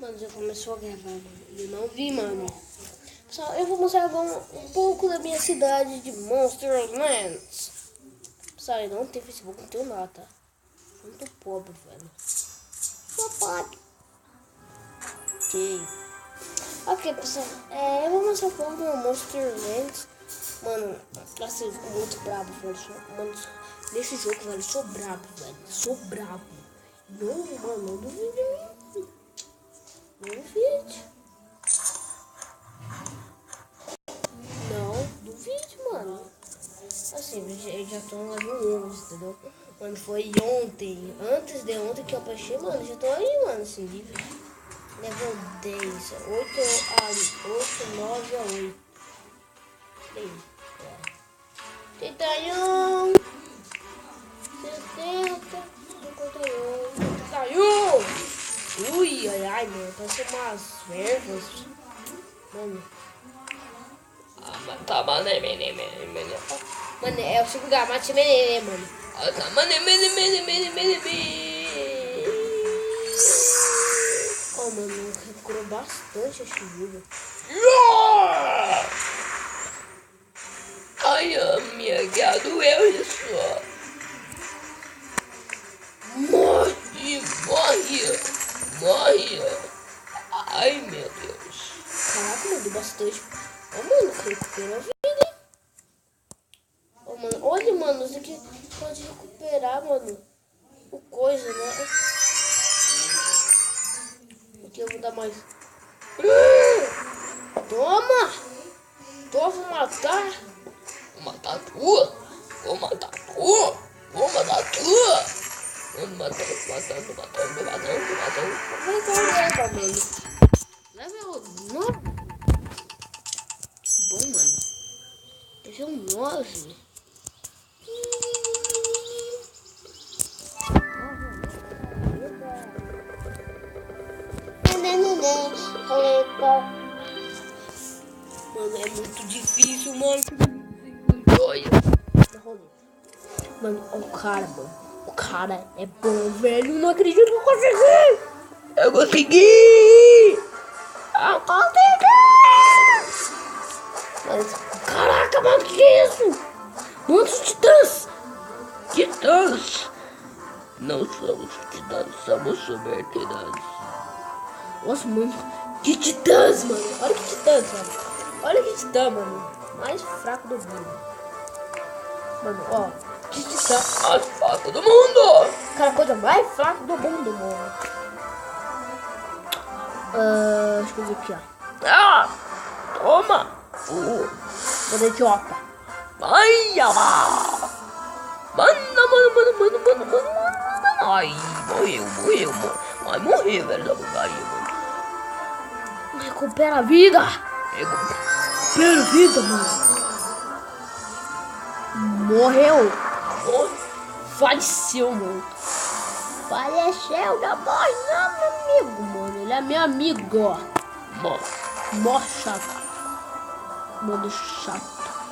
Mano, já começou a gravar, mano. Eu não vi, mano. Pessoal, eu vou mostrar agora um pouco da minha cidade de Monsterlands. Pessoal, eu não tenho Facebook, não tenho nada, tá? Muito pobre, velho. Só pode. Ok, pessoal. Eu vou mostrar um pouco do Monsterlands. Mano, pra ser muito brabo, velho. Mano, nesse jogo, velho, eu sou brabo, velho. Sou brabo. Não, mano, não duvido. Não duvide. Não duvide, mano. Assim, eu já tô no level 11, entendeu? Mano, foi ontem. Antes de ontem que eu baixei, mano, já tô aí, mano, assim, level 10. 8, 9 a 8. Bem, 31. 70. 51. 71. Ui, ai, mano, parece umas vergas. Mano. Tá, mano, mano, é o Chico Gamate, mano. Oh, mano, recuperou bastante a chuva. Ai, amiga, doeu isso. Morre. Ai, meu Deus. Caraca, mano, bastante. Oh, mano, recuperou a vida, hein? Oh, mano, olha, mano, isso aqui pode recuperar, mano. O coisa, né? Aqui eu vou dar mais. Toma! Tô, vou matar. Vou matar tu. Vou matar tu. Matando. Vai dar leva, mano. Level 9. Bom, mano. Esse é um 9. Mano, é muito difícil, mano. Mano, o cara, mano. O cara é bom, velho. Não acredito que eu consegui. Eu consegui. Mas, caraca, mano, que é isso? Muitos titãs. Titãs. Não somos titãs, somos super titãs. Nossa, mano, que titãs, mano. Olha que titãs, mano. Olha que titã, mano. Mais fraco do mundo. Mano, ó. Que titã. Mais fraco do mundo. Cara, a coisa mais fraca do mundo, mano. Deixa eu ver aqui, ó. Ah, toma. Vou idiota. Ai, Mano. Ai, morreu. Ai, morreu, velho, da porcaria, mano. Recupera a vida. Recupera a vida, mano. Morreu. Faleceu, mano. Faleceu, não morre não, meu amigo, mano. Ele é meu amigo, ó. Mó chato. Mano, chato.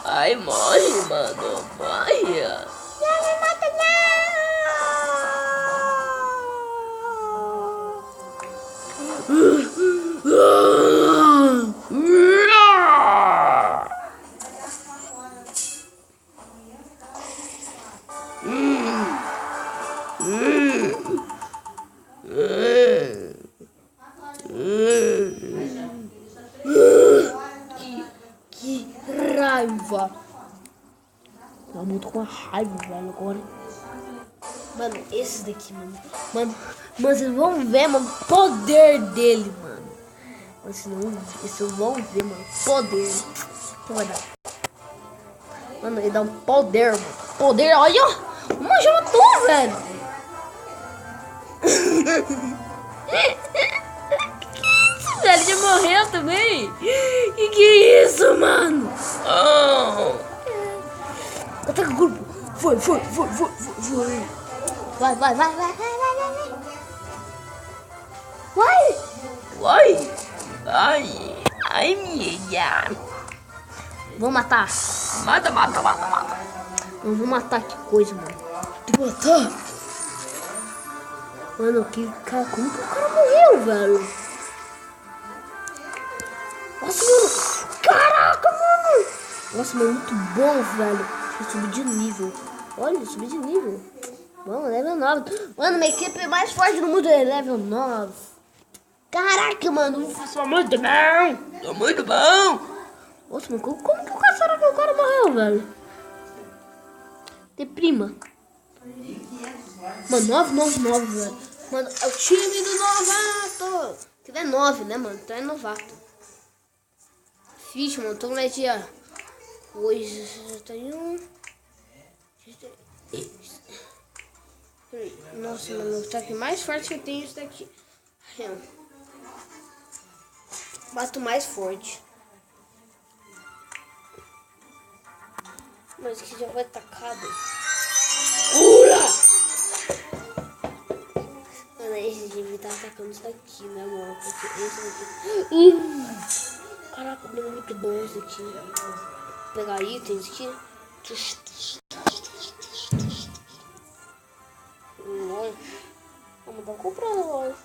Ai, morre, mano. Morre. Não me mata, Que raiva. Tá muito com raiva, velho, agora. Mano, esse daqui, mano. Mano, vocês vão ver, mano, o poder dele, mano. Vocês vão ver, mano, poder. Então vai dar. Mano, ele dá um poder, mano. Poder, olha. Uma já matou, velho. Que isso, velho? Já morreu também? Que é isso, mano? Oh. Ataca o grupo. Foi. Vai. Ai, minha. Vou matar. Mata. Eu vou matar, que coisa, mano. Tem que matar. Mano, que cara, como que o cara morreu, velho? Nossa, mas muito bom, velho. Eu subi de nível. Olha, eu subi de nível. Bom, level 9. Mano, minha equipe mais forte do mundo é level 9. Caraca, mano, eu faço muito bom. Tô muito bom. Nossa, mano, como que o cara que o cara morreu, velho? Tem prima. Mano, 999, velho. Mano, é o time do novato. Que é 9, né, mano? Então é novato. Fixe, mano, tô no dia. Hoje já tem um. Nossa, mano, o ataque mais forte que eu tenho é esse daqui. Bato mais forte. Mas que já vai tacado. Cura! Mano, esse time tá atacando isso daqui, né, mano? Porque esse daqui. Caraca, deu muito bom esse aqui. Vou pegar itens aqui. Vamos dar comprar na loja.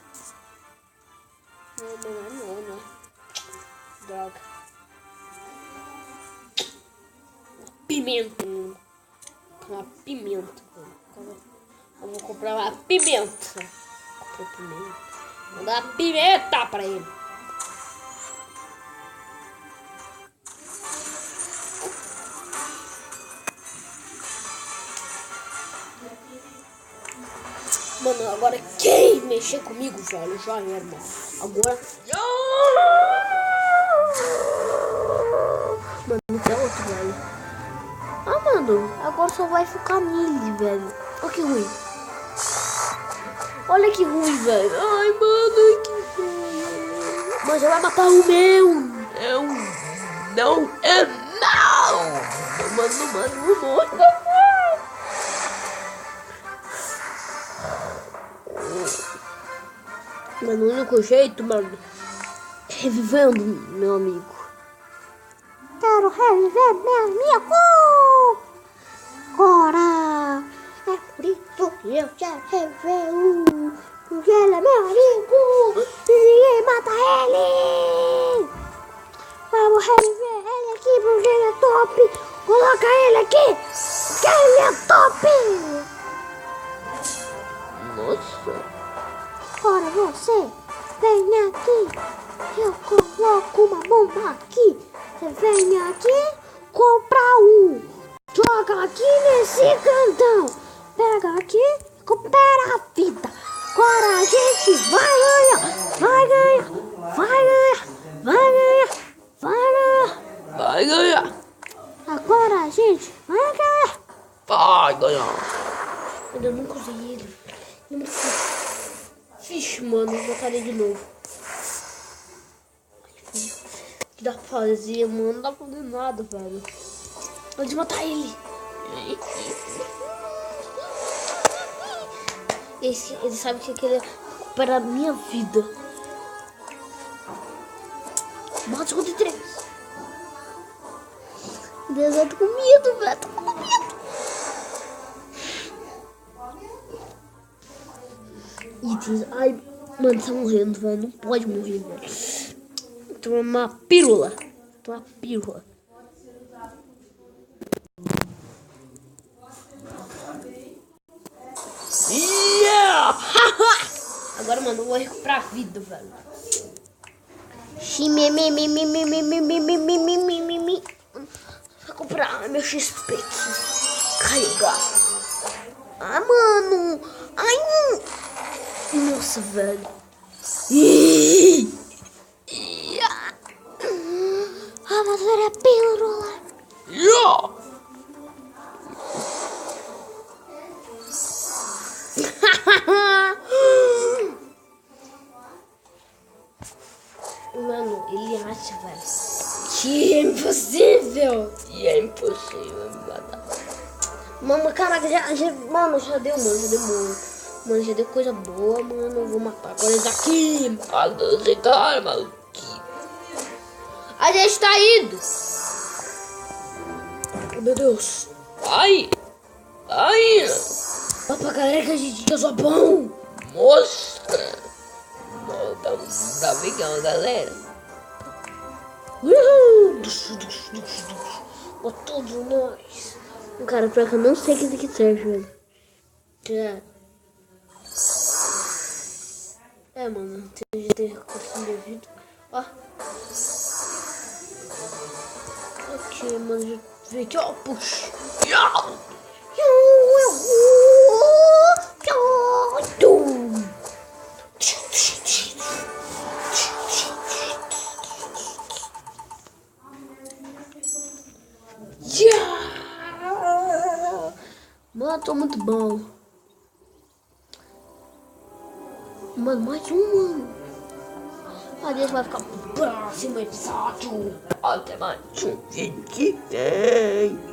Não. Droga. Pimenta. Uma pimenta. Eu vou comprar uma pimenta. Comprei pimenta. Vou dar uma pimenta pra ele. Mano, agora quem mexer comigo, velho, já era, mano. Agora... Mano, não tem outro, velho. Ah, mano, agora só vai ficar nele, velho. Olha que ruim. Olha que ruim, velho. Ai, mano, que ruim. Mas já vai matar o meu. Não. Mano. Mano, o único jeito, mano, revivendo, meu amigo. Quero reviver meu amigo. Agora é por isso que eu quero reviver. Porque ele é meu amigo e ninguém mata ele. Vamos reviver ele aqui porque ele é top. Coloca ele aqui, que ele é top. Nossa. Agora você vem aqui, eu coloco uma bomba aqui. Você vem aqui, compra um, joga aqui nesse cantão, pega aqui, recupera a vida. Agora a gente vai ganhar. Agora a gente vai ganhar. Vai ganhar. Eu nunca usei ele. Vixe, mano, vou botar ele de novo. O que dá pra fazer, mano? Não dá pra fazer nada, velho. Pode matar ele. Ele sabe que ele recuperar a minha vida. Mata 53. Deus, eu tô com medo, velho. Tô com medo. Itens. Ai, mano, tá morrendo, velho. Não pode morrer, velho. Toma uma pílula. Yeah! Agora, mano, eu vou recuperar a vida, velho. Vou comprar meu XP aqui. Carregar. Ah, mano. Ai, nossa, velho. Ah, mas era pílula. Yeah! Mano, ele acha, velho, que é impossível. E é impossível me matar. Mano, caraca, já deu, mano. Já deu coisa boa, mano. Eu vou matar agora esse daqui. Esse cara, maluco. A gente tá indo. Oh, meu Deus. Ai! Olha pra galera que a gente é só bom. Mostra! Tá vendo, galera? Ou todos nós. Cara, pior que eu não sei o que isso aqui serve, velho. É, mano, tem que ter recurso devido. Ó. Ok, mano, já veio aqui, ó. Puxa. Mano, tô muito bom. Mano, mais um, mano. Adeus, vai ficar pro próximo episódio. Até mais um vídeo que tem.